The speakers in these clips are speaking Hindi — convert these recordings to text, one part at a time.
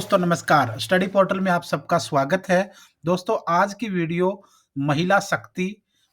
दोस्तों नमस्कार, स्टडी पोर्टल में आप सबका स्वागत है। दोस्तों आज की वीडियो महिला शक्ति,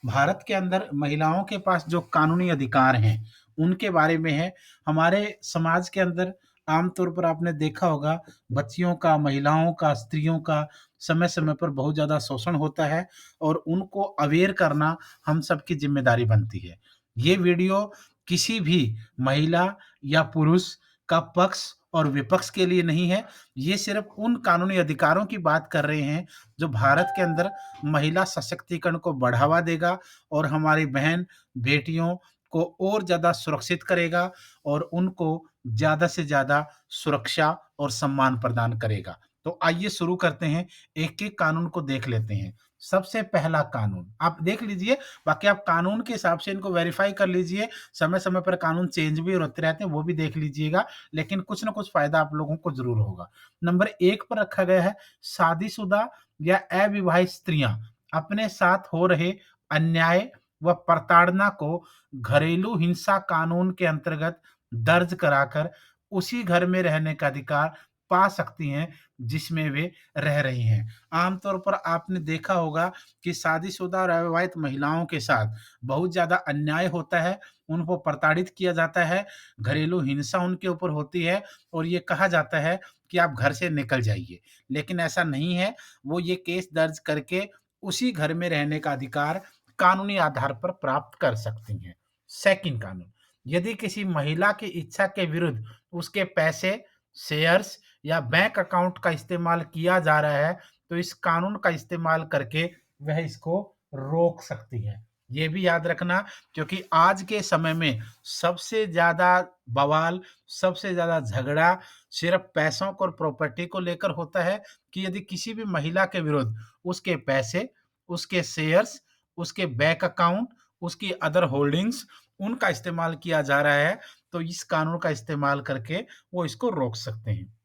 भारत के अंदर महिलाओं के पास जो कानूनी अधिकार हैं, उनके बारे में है। हमारे समाज के अंदर आमतौर पर आपने देखा होगा बच्चियों का, महिलाओं का, स्त्रियों का समय-समय पर बहुत ज़्यादा शोषण होता है और उनको अवेयर करना हम सबकी ज़िम्मेदारी बनती है। ये वीडियो किसी भी महिला या पुरुष का पक्ष और विपक्ष के लिए नहीं है। ये सिर्फ उन कानूनी अधिकारों की बात कर रहे हैं जो भारत के अंदर महिला सशक्तिकरण को बढ़ावा देगा और हमारी बहन बेटियों को और ज़्यादा सुरक्षित करेगा और उनको ज़्यादा से ज़्यादा सुरक्षा और सम्मान प्रदान करेगा। तो आइए शुरू करते हैं, एक-एक कानून को देख लेते हैं। सबसे पहला कानून आप देख लीजिए, बाकी आप कानून के हिसाब से इनको वेरीफाई कर लीजिए। समय-समय पर कानून चेंज भी होते रहते हैं, वो भी देख लीजिएगा, लेकिन कुछ न कुछ फ़ायदा आप लोगों को ज़रूर होगा। नंबर 1 पर रखा गया है, शादीशुदा या अविवाहित स्त्रियाँ अपने साथ हो रहे अन्याय व प्रताड़ना को घरेलू हिंसा कानून के अंतर्गत दर्ज कराकर उसी घर में रहने का अधिकार पा सकती हैं, जिसमें वे रह रही हैं। आमतौर पर आपने देखा होगा कि शादीशुदा और अविवाहित महिलाओं के साथ बहुत ज़्यादा अन्याय होता है, उनको प्रताड़ित किया जाता है, घरेलू हिंसा उनके ऊपर होती है और ये कहा जाता है कि आप घर से निकल जाइए। लेकिन ऐसा नहीं है, वो ये केस दर्ज करके उसी घर में रहने का अधिकार कानूनी आधार पर प्राप्त कर सकती हैं। सेकंड कानून, यदि किसी महिला की इच्छा के विरुद्ध उसके पैसे, शेयर्स या बैंक अकाउंट का इस्तेमाल किया जा रहा है, तो इस कानून का इस्तेमाल करके वह इसको रोक सकती है। ये भी याद रखना, क्योंकि आज के समय में सबसे ज़्यादा बवाल, सबसे ज़्यादा झगड़ा सिर्फ़ पैसों को और प्रॉपर्टी को लेकर होता है कि यदि किसी भी महिला के विरुद्ध उसके पैसे, उसके शेयर्स, उसके बैंक अकाउंट, उसकी अदर होल्डिंग्स, उनका इस्तेमाल किया जा रहा है, तो इस कानून का इस्तेमाल करके वो इसको रोक सकते हैं।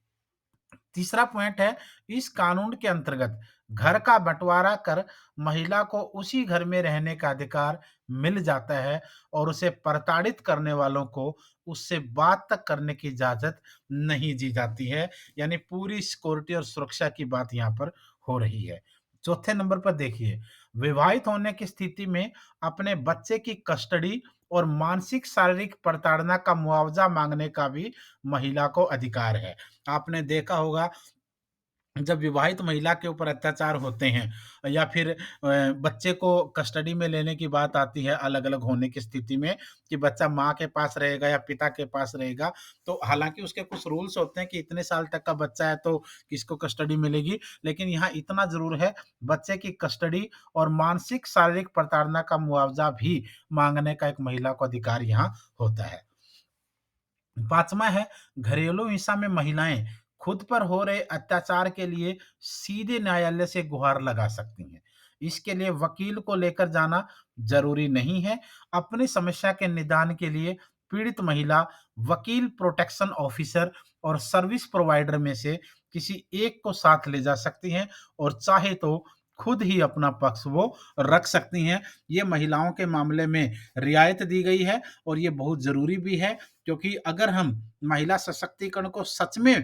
तीसरा पॉइंट है, इस कानून के अंतर्गत घर का बंटवारा कर महिला को उसी घर में रहने का अधिकार मिल जाता है और उसे प्रताड़ित करने वालों को उससे बात तक करने की इजाज़त नहीं दी जाती है। यानी पूरी सिक्योरिटी और सुरक्षा की बात यहाँ पर हो रही है। चौथे नंबर पर देखिए, विवाहित होने की स्थिति में अपने बच्चे की कस्टडी और मानसिक शारीरिक प्रताड़ना का मुआवज़ा माँगने का भी महिला को अधिकार है। आपने देखा होगा जब विवाहित महिला के ऊपर अत्याचार होते हैं या फिर बच्चे को कस्टडी में लेने की बात आती है अलग-अलग होने की स्थिति में कि बच्चा माँ के पास रहेगा या पिता के पास रहेगा, तो हालाँकि उसके कुछ रूल्स होते हैं कि इतने साल तक का बच्चा है तो किसको कस्टडी मिलेगी। लेकिन यहाँ इतना ज़रूर है, बच्चे की कस्टडी और मानसिक शारीरिक प्रताड़ना का मुआवज़ा भी माँगने का एक महिला को अधिकार यहाँ होता है। 5वां है, घरेलू हिंसा में महिलाएं खुद पर हो रहे अत्याचार के लिए सीधे न्यायालय से गुहार लगा सकती हैं। इसके लिए वकील को लेकर जाना जरूरी नहीं है। अपनी समस्या के निदान के लिए पीड़ित महिला वकील, प्रोटेक्शन ऑफिसर और सर्विस प्रोवाइडर में से किसी एक को साथ ले जा सकती हैं और चाहे तो खुद ही अपना पक्ष वो रख सकती हैं। ये महिलाओं के मामले में रियायत दी गई है और ये बहुत ज़रूरी भी है, क्योंकि अगर हम महिला सशक्तिकरण को सच में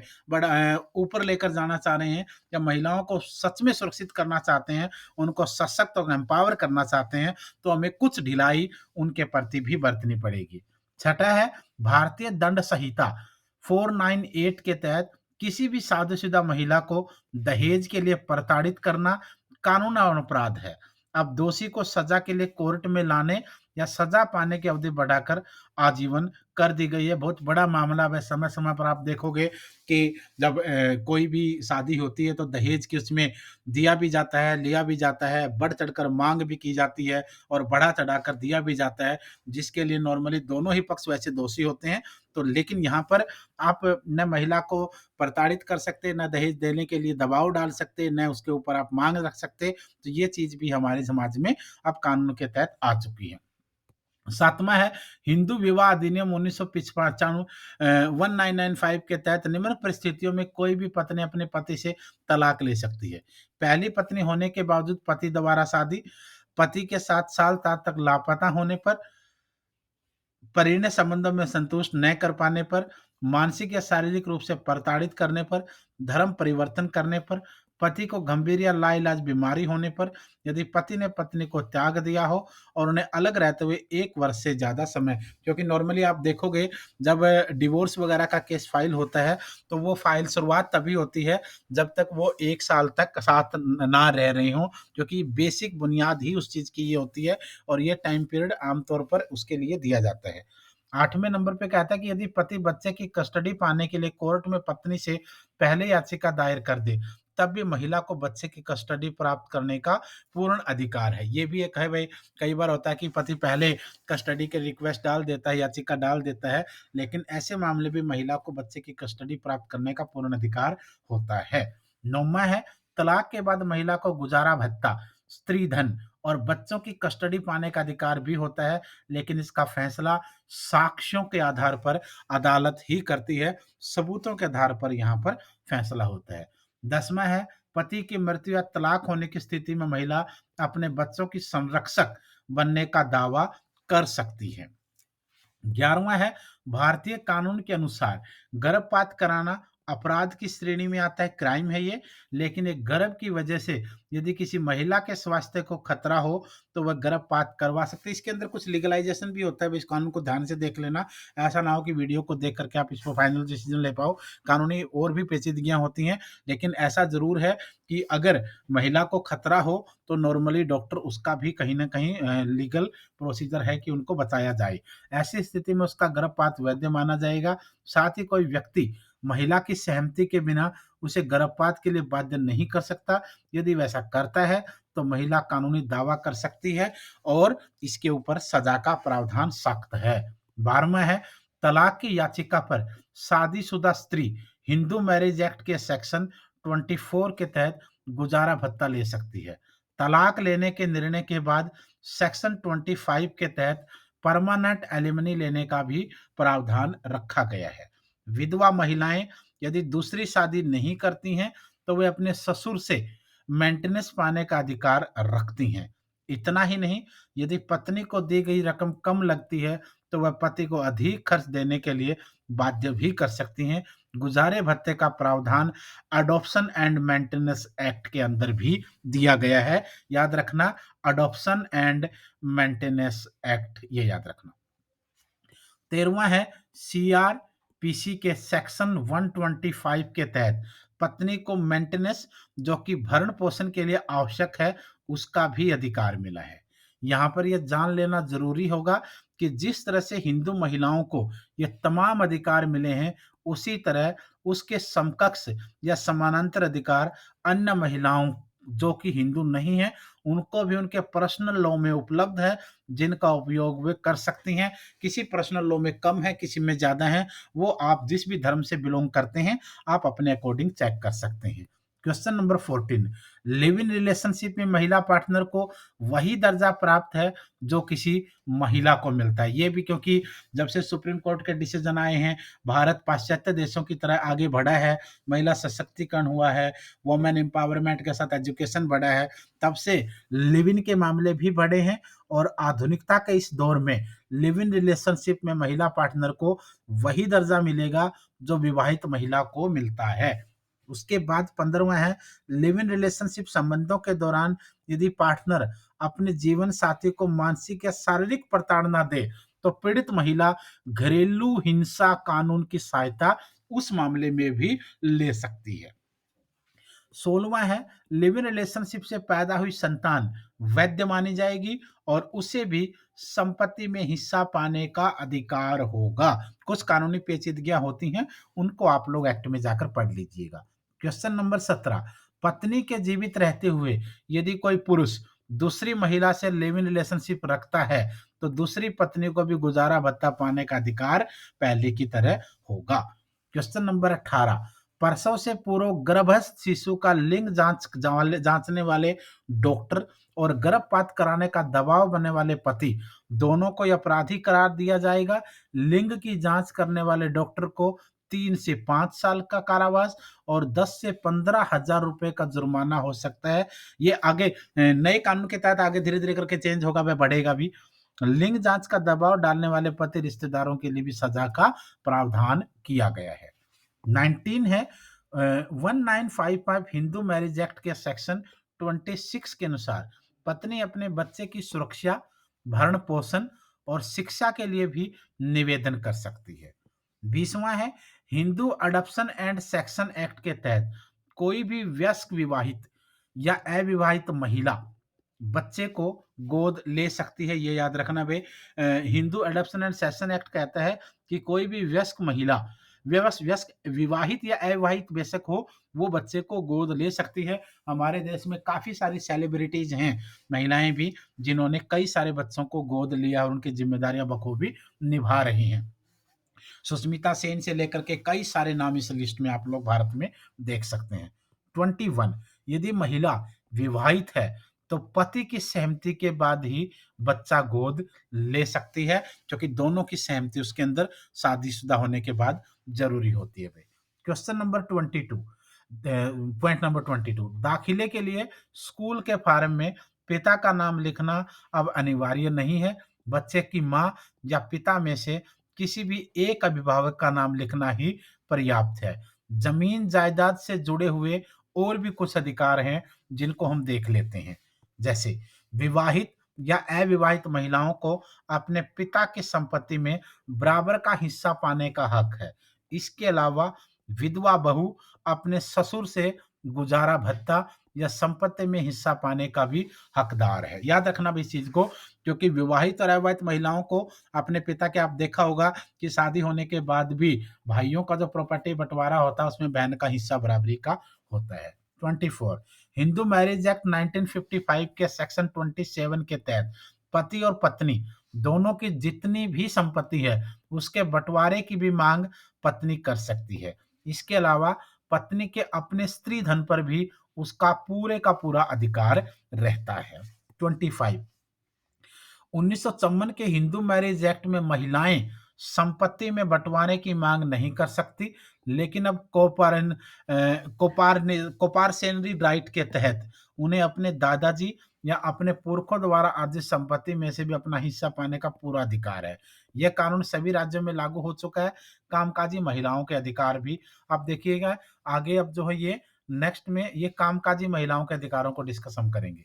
ऊपर लेकर जाना चाह रहे हैं या महिलाओं को सच में सुरक्षित करना चाहते हैं, उनको सशक्त और एम्पावर करना चाहते हैं, तो हमें कुछ ढिलाई उनके प्रति भी बरतनी पड़ेगी। छठा है, भारतीय दंड संहिता 498 के तहत किसी भी शादीशुदा महिला को दहेज के लिए प्रताड़ित करना कानूनन अपराध है। अब दोषी को सजा के लिए कोर्ट में लाने या सजा पाने की अवधि बढ़ाकर आजीवन कर दी गई है। बहुत बड़ा मामला है, समय-समय पर आप देखोगे कि जब कोई भी शादी होती है तो दहेज की उसमें दिया भी जाता है, लिया भी जाता है, बढ़-चढ़कर माँग भी की जाती है और बढ़ा-चढ़ाकर दिया भी जाता है, जिसके लिए नॉर्मली दोनों ही पक्ष वैसे दोषी होते हैं। तो लेकिन यहाँ पर आप न महिला को प्रताड़ित कर सकते, न दहेज देने के लिए दबाव डाल सकते, न उसके ऊपर आप माँग रख सकते। तो ये चीज़ भी हमारे समाज में अब कानून के तहत आ चुकी है। 7वां है, हिंदू विवाह अधिनियम 1995 1995 के तहत निम्न परिस्थितियों में कोई भी पत्नी अपने पति से तलाक ले सकती है। पहली पत्नी होने के बावजूद पति दोबारा शादी, पति के साथ साल तक लापता होने पर, परिणय संबंधों में संतुष्ट न कर पाने पर, मानसिक या शारीरिक रूप से प्रताड़ित करने पर, धर्म परिवर्तन करने पर, पति को गंभीर या लाइलाज बीमारी होने पर, यदि पति ने पत्नी को त्याग दिया हो और उन्हें अलग रहते हुए 1 वर्ष से ज़्यादा समय, क्योंकि नॉर्मली आप देखोगे जब डिवोर्स वगैरह का केस फाइल होता है, तो वो फाइल शुरुआत तभी होती है जब तक वो 1 साल तक साथ ना रह रहे हों, क्योंकि बेसिक बुनियाद ही उस चीज़ की ये होती है और ये टाइम पीरियड आमतौर पर उसके लिए दिया जाता है। 8वें नंबर पे कहता है कि यदि पति बच्चे की कस्टडी पाने के लिए कोर्ट में पत्नी से पहले याचिका दायर कर दे, तब भी महिला को बच्चे की कस्टडी प्राप्त करने का पूर्ण अधिकार है। ये भी एक है भई, कई बार होता है कि पति पहले कस्टडी की रिक्वेस्ट डाल देता है, याचिका डाल देता है, लेकिन ऐसे मामले में महिला को बच्चे की कस्टडी प्राप्त करने का पूर्ण अधिकार होता है। 9वां है, तलाक के बाद महिला को गुजारा भत्ता, स्त्री धन और बच्चों की कस्टडी पाने का अधिकार भी होता है, लेकिन इसका फैसला साक्ष्यों के आधार पर अदालत ही करती है, सबूतों के आधार पर यहाँ पर फैसला होता है। 10वां है, पति की मृत्यु या तलाक होने की स्थिति में महिला अपने बच्चों की संरक्षक बनने का दावा कर सकती है। 11वां है, भारतीय कानून के अनुसार गर्भपात कराना अपराध की श्रेणी में आता है, क्राइम है ये, लेकिन एक गर्भ की वजह से यदि किसी महिला के स्वास्थ्य को खतरा हो, तो वह गर्भपात करवा सकती है। इसके अंदर कुछ लीगलाइजेशन भी होता है, इस कानून को ध्यान से देख लेना, ऐसा ना हो कि वीडियो को देख करके आप इस पर फाइनल डिसीजन ले पाओ। कानूनी और भी पेचीदगियाँ होती हैं, लेकिन ऐसा ज़रूर है कि अगर महिला को खतरा हो, तो नॉर्मली डॉक्टर उसका भी कहीं न कहीं लीगल प्रोसीजर है कि उनको बताया जाए। ऐसी स्थिति में उसका गर्भपात वैध माना जाएगा। साथ ही कोई व्यक्ति महिला की सहमति के बिना उसे गर्भपात के लिए बाध्य नहीं कर सकता। यदि वैसा करता है, तो महिला कानूनी दावा कर सकती है और इसके ऊपर सजा का प्रावधान सख्त है। 12वां है, तलाक की याचिका पर शादीशुदा स्त्री हिंदू मैरिज एक्ट के सेक्शन 24 के तहत गुजारा भत्ता ले सकती है। तलाक लेने के निर्णय के बाद सेक्शन 25 के तहत परमानेंट एलिमनी लेने का भी प्रावधान रखा गया है। विधवा महिलाएं यदि दूसरी शादी नहीं करती हैं, तो वे अपने ससुर से मेंटेनेंस पाने का अधिकार रखती हैं। इतना ही नहीं, यदि पत्नी को दी गई रकम कम लगती है, तो वह पति को अधिक खर्च देने के लिए बाध्य भी कर सकती हैं। गुजारे भत्ते का प्रावधान अडॉप्शन एंड मेंटेनेंस एक्ट के अंदर भी दिया गया है। याद रखना, अडॉप्शन एंड मेंटेनेंस एक्ट, ये याद रखना। 13वां है, सीआरपीसी के सेक्शन 125 के तहत पत्नी को मेंटेनेंस, जो कि भरण पोषण के लिए आवश्यक है, उसका भी अधिकार मिला है। यहाँ पर यह जान लेना जरूरी होगा कि जिस तरह से हिंदू महिलाओं को ये तमाम अधिकार मिले हैं, उसी तरह उसके समकक्ष या समानांतर अधिकार अन्य महिलाओं जो कि हिंदू नहीं है, उनको भी उनके पर्सनल लॉ में उपलब्ध है, जिनका उपयोग वे कर सकती हैं। किसी पर्सनल लॉ में कम है, किसी में ज़्यादा है, वो आप जिस भी धर्म से बिलोंग करते हैं, आप अपने अकॉर्डिंग चेक कर सकते हैं। Question number 14, live in relationship में महिला पार्टनर को वही दर्जा प्राप्त है जो किसी महिला को मिलता है। ये भी क्योंकि जब से सुप्रीम कोर्ट के डिसीजन आए हैं, भारत पाश्चात्य देशों की तरह आगे बढ़ा है, महिला सशक्तिकरण हुआ है, वुमेन एम्पावरमेंट के साथ एजुकेशन बढ़ा है, तब से लिव इन के मामले भी बढ़े हैं और आधुनिकता के इस दौर में लिव इन रिलेशनशिप में महिला पार्टनर को वही दर्जा मिलेगा जो विवाहित महिला को मिलता है। उसके बाद 15वां है, लिव इन रिलेशनशिप संबंधों के दौरान यदि पार्टनर अपने जीवन साथी को मानसिक या शारीरिक प्रताड़ना दे, तो पीड़ित महिला घरेलू हिंसा कानून की सहायता उस मामले में भी ले सकती है। 16वां है, लिव इन रिलेशनशिप से पैदा हुई संतान वैध मानी जाएगी और उसे भी संपत्ति में हिस्सा पाने का अधिकार होगा। कुछ कानूनी पेचीदगियां होती हैं, उनको आप लोग एक्ट में जाकर पढ़ लीजिएगा। क्वेश्चन नंबर 17, पत्नी के जीवित रहते हुए यदि कोई पुरुष दूसरी महिला से लिव इन रिलेशनशिप रखता है, तो दूसरी पत्नी को भी गुजारा भत्ता पाने का अधिकार पहले की तरह होगा। क्वेश्चन नंबर 18, प्रसव से पूर्व गर्भस्थ शिशु का लिंग जांचने वाले डॉक्टर और गर्भपात कराने का दबाव बनने वाले पति दोनों को अपराधी करार दिया जाएगा। लिंग की जांच करने वाले डॉक्टर को 3 से 5 साल का कारावास और 10 से 15,000 रुपए का जुर्माना हो सकता है। ये आगे नए कानून के तहत आगे धीरे धीरे करके चेंज होगा, वह बढ़ेगा भी। लिंग जांच का दबाव डालने वाले पति रिश्तेदारों के लिए भी सजा का प्रावधान किया गया है। 19 है 1955 हिंदू मैरिज एक्ट के सेक्शन 26 के अनुसार पत्नी अपने बच्चे की सुरक्षा, भरण पोषण और शिक्षा के लिए भी निवेदन कर सकती है। 20वां है Hindu adoption and section act के तहत कोई भी वयस्क विवाहित या अविवाहित महिला बच्चे को गोद ले सकती है। ये याद रखना भाई, Hindu adoption and section act कहता है कि कोई भी वयस्क महिला, व्यवस विवाहित या अविवाहित बेशक हो, वो बच्चे को गोद ले सकती है। हमारे देश में काफ़ी सारी सेलिब्रिटीज़ हैं, महिलाएँ भी, जिन्होंने कई सारे बच्चों को गोद लिया और उनकी ज़िम्मेदारियाँ बखूबी निभा रही हैं। सुष्मिता सेन से लेकर के कई सारे नाम इस लिस्ट में आप लोग भारत में देख सकते हैं। 21 यदि महिला विवाहित है तो पति की सहमति के बाद ही बच्चा गोद ले सकती है, क्योंकि दोनों की सहमति उसके अंदर शादीशुदा होने के बाद जरूरी होती है भाई। क्वेश्चन नंबर 22, पॉइंट नंबर 22, दाखिले के लिए स्कूल के फॉर्म में पिता का नाम लिखना अब अनिवार्य नहीं है। बच्चे की माँ या पिता में से किसी भी एक अभिभावक का नाम लिखना ही पर्याप्त है। जमीन जायदाद से जुड़े हुए और भी कुछ अधिकार हैं जिनको हम देख लेते हैं। जैसे विवाहित या अविवाहित महिलाओं को अपने पिता की संपत्ति में बराबर का हिस्सा पाने का हक है। इसके अलावा विधवा बहू अपने ससुर से गुजारा भत्ता या संपत्ति में हिस्सा पाने का भी हकदार है। याद रखना भी इस चीज को, क्योंकि विवाहित और अविवाहित महिलाओं को अपने पिता के, आप देखा होगा कि शादी होने के बाद भी भाइयों का जो प्रॉपर्टी बंटवारा होता है उसमें बहन का हिस्सा बराबरी का होता है। 24 हिंदू मैरिज एक्ट 1955 के सेक्शन 27 के तहत पति और पत्नी दोनों की जितनी भी संपत्ति है उसके बंटवारे की भी मांग पत्नी कर सकती है। इसके अलावा पत्नी के अपने स्त्री धन पर भी उसका पूरे का पूरा अधिकार रहता है। 25 1954 के हिंदू मैरिज एक्ट में महिलाएं संपत्ति में बंटवारे की मांग नहीं कर सकती, लेकिन अब कोपार्सेनरी राइट के तहत उन्हें अपने दादाजी या अपने पुरखों द्वारा अर्जित संपत्ति में से भी अपना हिस्सा पाने का पूरा अधिकार है। यह कानून सभी राज्यों में लागू हो चुका है। कामकाजी महिलाओं के अधिकार भी आप देखिएगा आगे, अब जो है ये नेक्स्ट में ये कामकाजी महिलाओं के अधिकारों को डिस्कस हम करेंगे।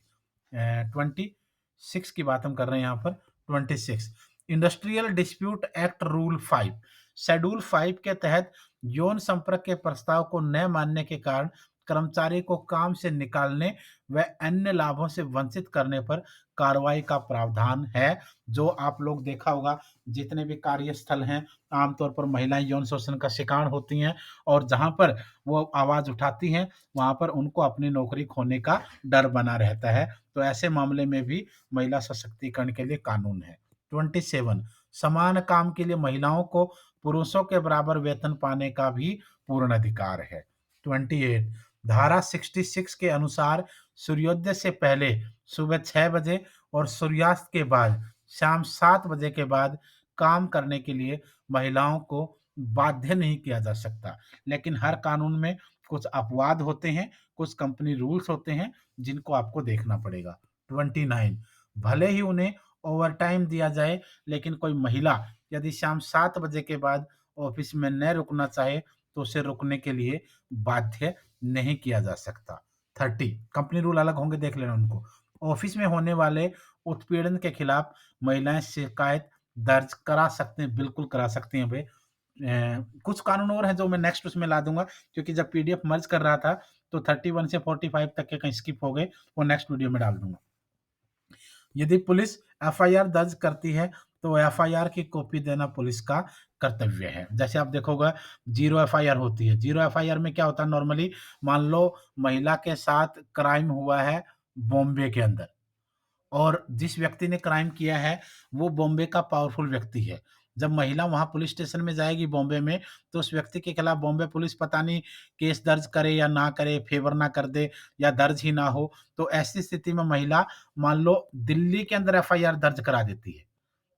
26 की बात हम कर रहे हैं यहाँ पर। 26 industrial dispute act rule 5 schedule 5 के तहत यौन संपर्क के प्रस्ताव को न मानने के कारण कर्मचारी को काम से निकालने व अन्य लाभों से वंचित करने पर कार्रवाई का प्रावधान है। जो आप लोग देखा होगा, जितने भी कार्यस्थल हैं आमतौर पर महिलाएं यौन शोषण का शिकार होती हैं, और जहां पर वो आवाज उठाती हैं वहां पर उनको अपनी नौकरी खोने का डर बना रहता है। तो ऐसे मामले में भी महिला सशक्तिकरण के लिए कानून है। 27 समान काम के लिए महिलाओं को पुरुषों के बराबर वेतन पाने का भी पूर्ण अधिकार है। 28 धारा 66 के अनुसार सूर्योदय से पहले सुबह 6 बजे और सूर्यास्त के बाद शाम 7 बजे के बाद काम करने के लिए महिलाओं को बाध्य नहीं किया जा सकता। लेकिन हर कानून में कुछ अपवाद होते हैं, कुछ कंपनी रूल्स होते हैं जिनको आपको देखना पड़ेगा। 29 भले ही उन्हें ओवरटाइम दिया जाए, लेकिन कोई महिला यदि शाम 7 बजे के बाद ऑफिस में न रुकना चाहे तो उसे रुकने के लिए बाध्य नहीं किया जा सकता। 30 कंपनी रूल अलग होंगे, देख लेना उनको। ऑफिस में होने वाले उत्पीड़न के खिलाफ महिलाएं शिकायत दर्ज करा सकते हैं, बिल्कुल करा सकती हैं भाई। कुछ कानून और हैं जो मैं नेक्स्ट उसमें ला दूंगा, क्योंकि जब पीडीएफ मर्ज कर रहा था तो 31 से 45 तक के कहीं स्किप हो गए, वो नेक्स्ट वीडियो में डाल दूंगा। यदि पुलिस एफआईआर दर्ज करती है तो एफआईआर की कॉपी देना पुलिस का कर्तव्य है। जैसे आप देखोगे जीरो एफआईआर होती है। जीरो एफआईआर में क्या होता है, नॉर्मली मान लो महिला के साथ क्राइम हुआ है बॉम्बे के अंदर, और जिस व्यक्ति ने क्राइम किया है वो बॉम्बे का पावरफुल व्यक्ति है। जब महिला वहां पुलिस स्टेशन में जाएगी बॉम्बे में, तो उस व्यक्ति के खिलाफ बॉम्बे पुलिस पता नहीं केस दर्ज करे या ना करे, फेवर ना कर दे या दर्ज ही ना हो, तो ऐसी स्थिति में महिला मान लो दिल्ली के अंदर एफआईआर दर्ज करा देती है,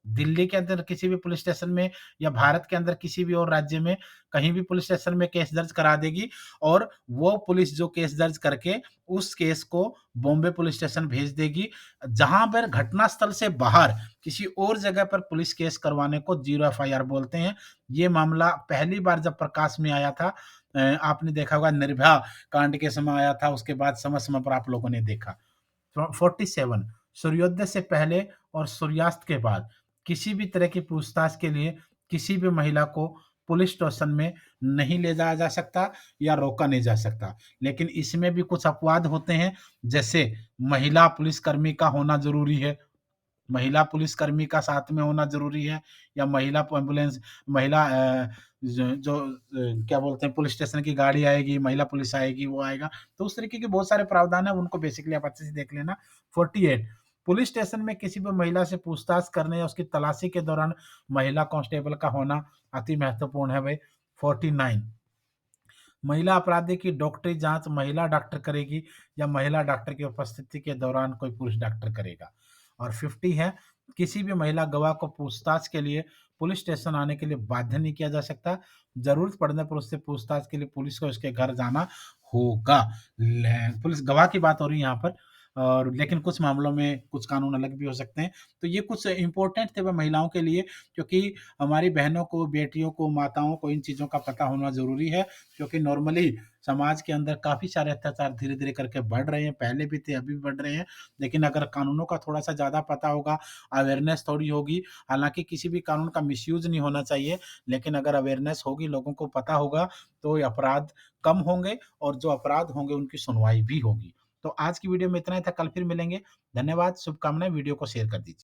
दिल्ली के अंदर किसी भी पुलिस स्टेशन में या भारत के अंदर किसी भी और राज्य में कहीं भी पुलिस स्टेशन में केस दर्ज करा देगी और वो पुलिस जो केस दर्ज करके उस केस को बॉम्बे पुलिस स्टेशन भेज देगी। जहाँ पर घटनास्थल से बाहर किसी और जगह पर पुलिस केस करवाने को ज़ीरो एफआईआर बोलते हैं। ये मामला पहली बार जब प्रकाश में आया था आपने देखा होगा निर्भया कांड के समय आया था, उसके बाद समय-समय पर आप लोगों ने देखा। 47 सूर्योदय से पहले और सूर्यास्त के बाद किसी भी तरह की पूछताछ के लिए किसी भी महिला को पुलिस स्टेशन में नहीं ले जाया जा सकता या रोका नहीं जा सकता। लेकिन इसमें भी कुछ अपवाद होते हैं, जैसे महिला पुलिसकर्मी का होना ज़रूरी है। महिला पुलिसकर्मी का साथ में होना ज़रूरी है या महिला प एम्बुलेंस महिला क्या बोलते हैं पुलिस स्टेशन की गाड़ी आएगी, महिला पुलिस आएगी, वो आएगा। तो उस तरीके के बहुत सारे प्रावधान हैं, उनको बेसिकली आप अच्छे से देख लेना। 48 पुलिस स्टेशन में किसी भी महिला से पूछताछ करने या उसकी तलाशी के दौरान महिला कांस्टेबल का होना अति महत्वपूर्ण है भई। 49 महिला अपराधी की डॉक्टरी जाँच महिला डॉक्टर करेगी या महिला डॉक्टर की उपस्थिति के दौरान कोई पुरुष डॉक्टर करेगा। और 50 है, किसी भी महिला गवाह को पूछताछ के लिए पुलिस स्टेशन आने के लिए बाध्य नहीं किया जा सकता। ज़रूरत पड़ने पर उससे पूछताछ के लिए पुलिस को उसके घर जाना होगा। पुलिस गवाह की बात हो रही है यहाँ पर और लेकिन कुछ मामलों में कुछ कानून अलग भी हो सकते हैं। तो ये कुछ इम्पोर्टेंट थे वह महिलाओं के लिए क्योंकि हमारी बहनों को, बेटियों को, माताओं को इन चीज़ों का पता होना ज़रूरी है क्योंकि नॉर्मली समाज के अंदर काफ़ी सारे अत्याचार धीरे-धीरे करके बढ़ रहे हैं, पहले भी थे, अभी भी बढ़ रहे हैं। लेकिन अगर कानूनों का थोड़ा-सा ज़्यादा पता होगा, अवेयरनेस थोड़ी होगी, हालाँकि किसी भी कानून का मिसयूज़ नहीं होना चाहिए, लेकिन अगर अवेयरनेस होगी, लोगों को पता होगा, तो ये अपराध कम होंगे और जो अपराध होंगे, उनकी सुनवाई भी होगी। तो आज की वीडियो में इतना ही था, कल फिर मिलेंगे। धन्यवाद, शुभकामनाएँ, वीडियो को शेयर कर दीजिए।